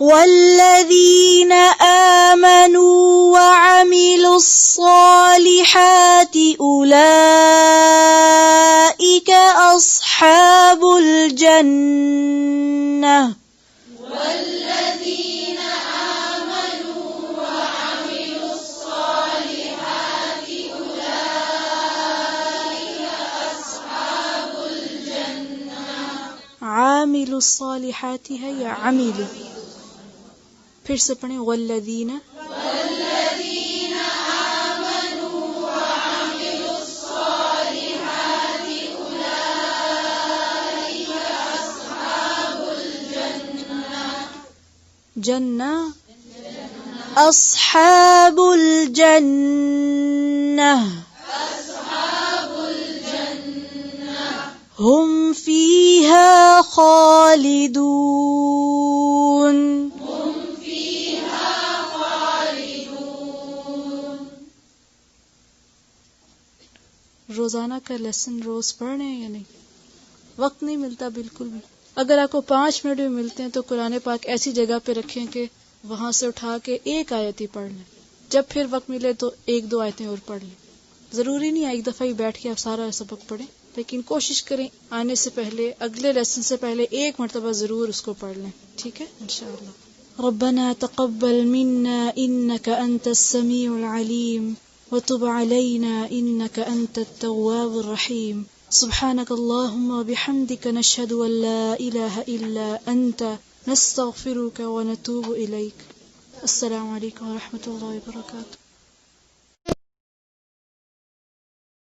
والذین آمنوا وعملوا الصالحات اولئک اصحاب الجنہ. والذین آمنوا وعملوا الصالحات أولئك أصحاب الجنة. عامل الصالحات ہے یا عامل؟ پھر سے پڑھیں. والذین والذین آمنوا وعملوا الصالحات أولئك أصحاب الجنة. جنہ اصحاب الجنہ أصحاب الجنة هم فیہا خالدون. هم فيها خالدون. روزانہ کا لیسن روز پڑھنے ہیں یا نہیں؟ وقت نہیں ملتا بالکل بھی. اگر آپ کو 5 منٹ بھی ملتے ہیں تو قرآن پاک ایسی جگہ پہ رکھیں کہ وہاں سے اٹھا کے ایک آیت ہی پڑھ لیں. جب پھر وقت ملے تو 1-2 آیتیں اور پڑھ لیں. ضروری نہیں ہے ایک دفعہ ہی بیٹھ کے آپ سارا سبق پڑھیں، لیکن کوشش کریں آنے سے پہلے، اگلے لیسن سے پہلے 1 مرتبہ ضرور اس کو پڑھ لیں. ٹھیک ہے انشاءاللہ. ربنا تقبل منا انك انت السميع العليم وتب علينا انك انت التواب الرحيم. سبحانك اللهم وبحمدك نشهد ان لا اله الا انت نستغفرك ونتوب اليك. السلام علیکم ورحمۃ اللہ وبرکاتہ.